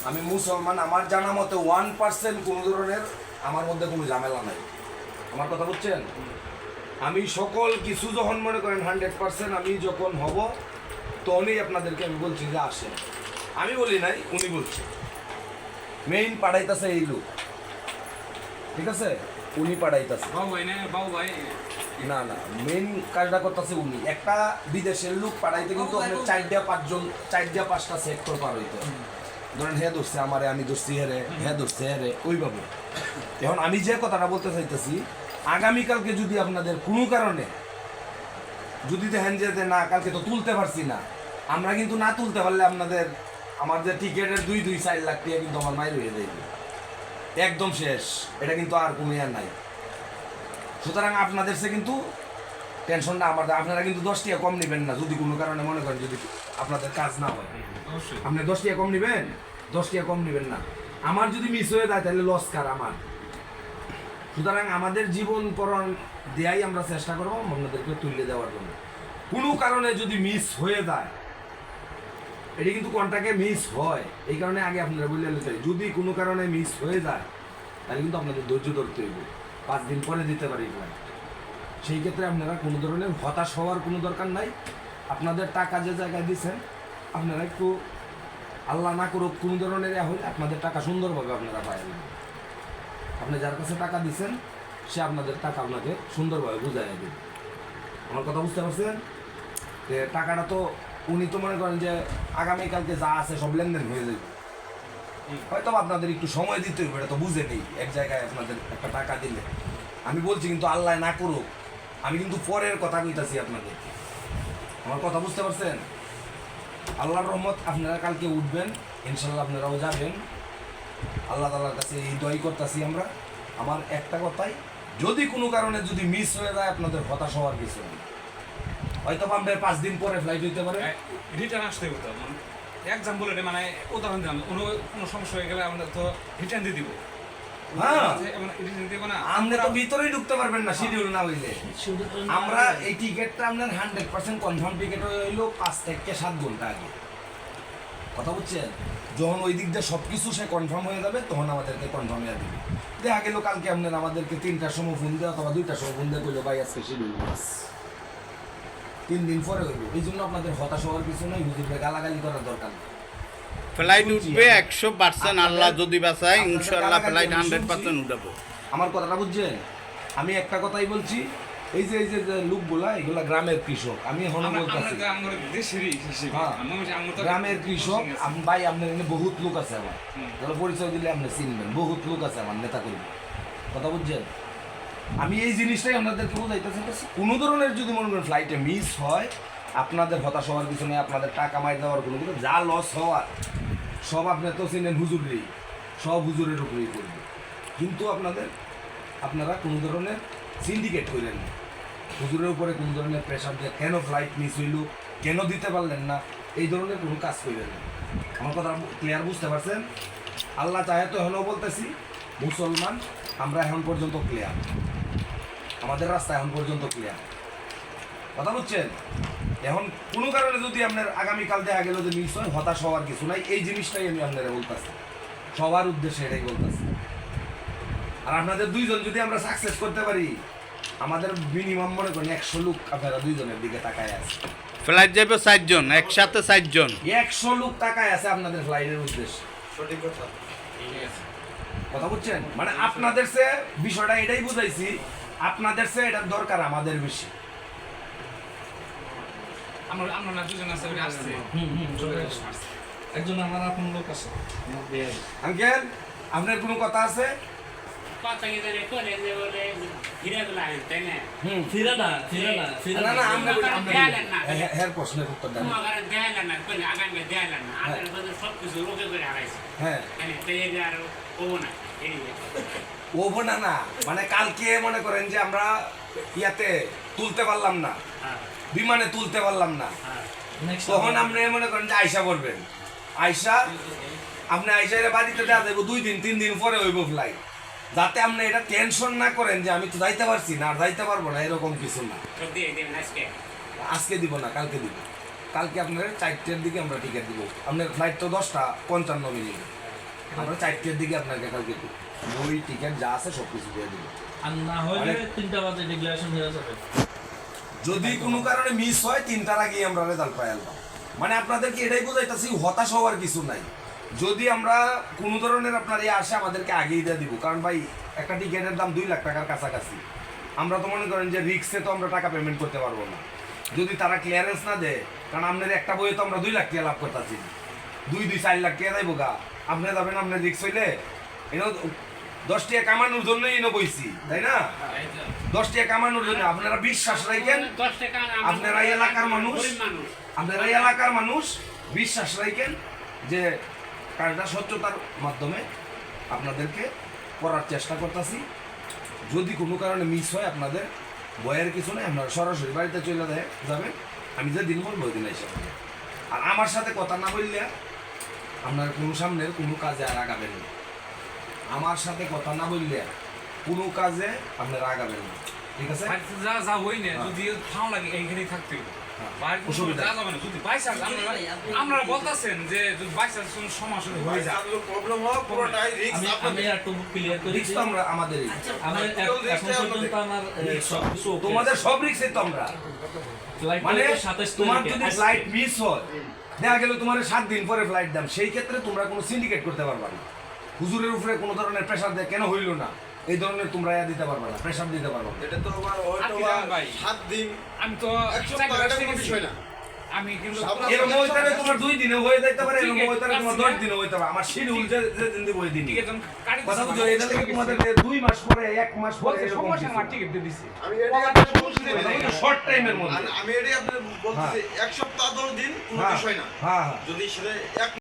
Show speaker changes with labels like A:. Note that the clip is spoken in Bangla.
A: আমি মুসলমান, আমার জানা মতে 1% কোনো ধরনের আমার মধ্যে কোনো ঝামেলা নাই। আমার কথা বুঝছেন? আমি সকল কিছু যখন মনে করেন 100% আমি যখন হব তখনই আপনাদেরকে আমি বলছি যে আসেন। আমি বলি নাই, উনি বলছে। মেইন পাঠাইতেছে এই লোক, ঠিক আছে? উনি পাঠাইতেছে। না না, মেইন কাজটা করতেছে উনি। একটা বিদেশের লোক পাঠাইতে কিন্তু আপনার 4-5টা সেক্টর পার হইতে হয়। ধরেন হ্যাঁ ধরছে আমারে, আমি ধরছি হেরে, হ্যাঁ ধরছে হেরে, ওইভাবে। এখন আমি যে কথাটা বলতে চাইতেছি, আগামীকালকে যদি আপনাদের কোনো কারণে যদি দেখেন যে না কালকে তো তুলতে পারছি না, আমরা কিন্তু না তুলতে পারলে আপনাদের আমার যে টিকিটের 2-4 লাখ টাকা কিন্তু আমার মাইর হয়ে যাবে, একদম শেষ। এটা কিন্তু আর কোনো ইয়ার নাই। সুতরাং আপনাদের সে কিন্তু টেনশনটা আমাদের, আপনারা কিন্তু 10 টাকা কম নেবেন না। যদি কোনো কারণে মনে করেন যদি আপনাদের কাজ না হয়, আপনি 10 টাকা কম নেবেন, 10 টাকা কম নেবেন না। আমার যদি মিস হয়ে যায় তাহলে লস কার? আমার। সুতরাং আমাদের জীবন পরণ দেয়াই আমরা চেষ্টা করবো আপনাদেরকে তুলে দেওয়ার জন্য। কোনো কারণে যদি মিস হয়ে যায়, এটা কিন্তু কন্ট্রাক্টে মিস হয়, এই কারণে আগে আপনারা বলে নিতে, যদি কোনো কারণে মিস হয়ে যায় তাহলে কিন্তু আপনাদের ধৈর্য ধরতে হইব। 5 দিন পরে দিতে পারি ফ্লাইট। সেই ক্ষেত্রে আপনারা কোনো ধরনের হতাশ হওয়ার কোনো দরকার নাই। আপনাদের টাকা যে জায়গায় দিচ্ছেন, আপনারা একটু আল্লাহ না করুক কোনো ধরনের হলে আপনাদের টাকা সুন্দরভাবে আপনারা পাবেন। আপনি যার কাছে টাকা দিচ্ছেন সে আপনাদের টাকা আপনাকে সুন্দরভাবে বুঝাই দেবে। আমার কথা বুঝতে পারছেন? যে টাকাটা তো উনি তো মনে করেন যে আগামীকালকে যা আছে সব লেনদেন হয়ে যাবে। হয়তো আপনাদের একটু সময় দিতে হবে, এটা তো বুঝে নেই। এক জায়গায় আপনাদের একটা টাকা দিলে, আমি বলছি কিন্তু আল্লাহ না করুক, আমি কিন্তু পরের কথা কইতাছি আপনাদের। আমার কথা বুঝতে পারছেন? আল্লাহর রহমত আপনারা কালকে উঠবেন, ইনশাল্লাহ আপনারাও যাবেন। আল্লাহ তাআলার কাছে এই দোয়াই করতেছি আমরা। আমার একটা কথাই, যদি কোনো কারণে যদি মিস হয়ে যায় আপনাদের হতাশ হওয়ার কিছু নেই। হয়তো আপনার 5 দিন পরে ফ্লাইট হইতে পারে,
B: রিটার্ন আসতে হতো। এক্সাম্পল এটা মানে উদাহরণ দিলাম, কোনো সমস্যা হয়ে গেলে আমরা তো রিটার্ন দিয়ে দিব।
A: হ্যাঁ,
B: রিটার্ন দিব না,
A: আমরা তো ভিতরেই ঢুকতে পারবেন না শিডিউল না হইলে। আমরা এই টিকিটটা আপনার 100% কনফার্ম টিকিট হইলো 5 থেকে 7 ঘন্টা আগে। কথা বুঝছেন? যখন ওই দিক দিয়ে সব কিছু সে কনফার্ম হয়ে যাবে তখন আমাদেরকে কনফার্ম হয়ে দেবে। দেখা গেল কালকে আপনার আমাদেরকে 3টার সময় ফোন দেওয়া অথবা 2টার সময় ফোন দিয়ে কইলো ভাই আজকে শিডিউল বাস 3 দিন পরে হইব। এই জন্য আপনাদের হতাশ হওয়ার কিছু নেই, হুজুরকে গালাগালি করার দরকার নেই।
C: ফ্লাইট উঠবে 100%, আল্লাহ যদি বাঁচায় ইনশাআল্লাহ ফ্লাইট 100% উঠাবো।
A: আমার কথাটা বুঝছেন? আমি একটা কথাই বলছি, এই যে লোকগুলা এগুলা গ্রামের কৃষক। আমি এখন বলতেছি গ্রামের কৃষক ভাই, আপনার এখানে বহুত লোক আছে আমার, যারা পরিচয় দিলে আপনি চিনবেন। বহুত লোক আছে আমার নেতা কর্মী। কথা বুঝছেন? আমি এই জিনিসটাই আপনাদেরকে বোঝাইতেছি, কোনো ধরনের যদি মনে করেন ফ্লাইটে মিস হয়, আপনাদের হতাশ হওয়ার কিছু নেই। আপনাদের টাকা মার দেওয়ার কোনো কিছু, যা লস হওয়ার সব আপনি তো চিনেন হুজুরেই, সব হুজুরের উপরেই করবে। কিন্তু আপনারা কোনো ধরনের সিন্ডিকেট করেন না, হুজুরের উপরে কোনো ধরনের প্রেশার দিয়ে কেন ফ্লাইট মিস হইল, কেন দিতে পারলেন না, এই ধরনের কোনো কাজ করেন না। আমার কথা ক্লিয়ার বুঝতে পারছেন? আল্লাহ চাহে তো এখনও বলতেছি, মুসলমান আমরা এখন পর্যন্ত ক্লিয়ার, আমাদের রাস্তা এখন পর্যন্ত ক্লিয়ার। কথা বুঝছেন? এখন কোনো কারণে যদি আপনার আগামীকাল দেখা গেল যে মিস হয়, হতাশ হওয়ার কিছু নাই। এই জিনিসটাই আমি আপনারা বলতেছি, সবার উদ্দেশ্যে এটাই বলতেছি। আর আপনাদের 2 জন যদি আমরা সাকসেস করতে পারি, আমাদের মিনিমাম মনে করেন 100 লোক আপনারা 2 জনের দিকে তাকায় আছে।
C: ফ্লাইট যাবে 4 জন, একসাথে 4 জন,
A: 100 লোক তাকায় আছে আপনাদের ফ্লাইটের উদ্দেশ্যে।
B: সঠিক কথা।
A: কথা বুঝছেন? মানে আপনাদের সে বিষয়টা এটাই বুঝাইছি, আপনাদের সে এটার দরকার আমাদের বেশি।
B: আমরা না দুজন আছে, উনি আসছে।
D: একজন আমার আপন লোক আছে।
A: আঙ্কেল, আপনার কোনো কথা আছে?
D: ফিরে না
A: না না, আমরা হ্যাঁ প্রশ্নের উত্তর দেন। হ্যাঁ ওভো না না, মানে কালকে মনে করেন যে আমরা ইয়াতে তুলতে পারলাম না, বিমানে তুলতে পারলাম না, তখন আপনি মনে করেন যে আয়সা করবেন। আপনি আয়সা বাড়িতে দেওয়া যাবো 2 দিন 3 দিন পরে হইব ফ্লাইট, যাতে আপনি এটা টেনশন না করেন যে আমি তো যাইতে পারছি না আর যাইতে পারবো না, এরকম কিছু না। আজকে দিব না, কালকে দিব। কালকে আপনার 4টের দিকে আমরা টিকিট দিব। আপনার ফ্লাইট তো 10টা 55 মিনিট, আমরা 4টার দিকে আপনাকে কালকে বই টিকেট যা আছে সব কিছু দিয়ে দিব।
D: আর না হলে 3টা বাজে ডিক্লারেশন হয়ে যাবে।
A: যদি কোনো কারণে মিস হয় 3টার আগে আমরা রেজাল্ট পাই আনলাম। মানে আপনাদেরকে এটাই বোঝাইতেছি হতাশ হওয়ার কিছু নাই। যদি আমরা কোনো ধরনের আপনার ইয়ে আসে আমাদেরকে আগেই দিয়ে দিব, কারণ ভাই একটা টিকেটের দাম 2 লাখ টাকার কাছাকাছি। আমরা তো মনে করেন যে রিক্সে তো আমরা টাকা পেমেন্ট করতে পারবো না যদি তারা ক্লিয়ারেন্স না দেয়, কারণ আপনার একটা বইয়ে তো আমরা 2 লাখ টাকা লাভ করতেছি, 4 লাখ টাকা দেবো গা। আপনি যাবেন আপনার রিক্স হইলে এনে 10 টাকা কামানোর জন্যই এনে বইছি, তাই না? 10 টাকা কামানোর জন্য আপনারা বিশ্বাস রাখেন, আপনারা এলাকার মানুষ বিশ্বাস রাখেন যে কাজটা স্বচ্ছতার মাধ্যমে আপনাদেরকে করার চেষ্টা করতেছি। যদি কোনো কারণে মিস হয় আপনাদের বইয়ের কিছু নেই, আপনারা সরাসরি বাড়িতে চলে যাবেন। আমি যে দিন বলবো ওই দিন এসে আর আমার সাথে কথা না বললে আপনার কোনো সামনের কোনো কাজে আর আগাবেন না। আমার সাথে কথা না বললে কোনো কাজে আপনারা আগাবেন না, ঠিক আছে?
B: বাড়িতে যা যা হই না, যদি ভালো লাগে এইখানেই থাকতে হবে। বাইরে কোনো
A: অসুবিধা
B: যা যাবে না। যদি বাই চান্স আপনারা বলতেছেন যে যদি বাই চান্স কোনো সমস্যা হয়ে যায়,
E: প্রবলেম হয় পুরোটাই রিস্ক
D: আমি
E: আপনাদের।
D: একটু ক্লিয়ার করি
A: রিক্স তো আমরা আমাদেরই,
D: আমি এখন পর্যন্ত আমার সব কিছু okay
A: তোমাদের সব রিক্সে তো আমরা
D: ফ্লাইট
A: মানে
D: 27
A: তোমার
D: তারিখে
A: যদি
D: আসছে।
A: ফ্লাইট মিস হয়, দেখা গেল তোমার 7 দিন পরে ফ্লাইট দাম, সেই ক্ষেত্রে তোমরা কোনো সিন্ডিকেট করতে পারবে না। হুজুরের উপরে কোনো ধরনের প্রেশার দেয় কেন হইল না, এই ধরনের তোমরা দিতে পারবে না, প্রেশার দিতে পারবে না।
E: এটা তো আবার হয়তো
B: আর কি জানেন ভাই?
E: 7 দিন
B: আমি তো
E: 1 সপ্তাহ এটা কোনো বিষয় না।
B: আমি কিন্তু
A: এরকম হইতে পারে তোমার 2 দিনে হয়ে যাইতে পারে, এরকম হইতে পারে তোমার 10 দিনে হইতে পারে। আমার শিডিউল যে দিন দিব ওই দিন
B: টিকিট
A: কথা বুঝো, এটা থেকে তোমাদের 2 মাস পরে 1 মাস পরে এরকম
B: সমস্যা
A: কিছু
B: আমার
A: না।
B: টিকিট দিয়ে দিছি।
E: আমি এটাই আপনাদের বলছি যে
A: শর্ট টাইমের মধ্যে।
E: আমি এটাই আপনাদের বলতেছি 1 সপ্তাহ 10 দিন কোনো
A: হ্যাঁ
E: বিষয় না।
A: হ্যাঁ হ্যাঁ
E: যদি সেটা 1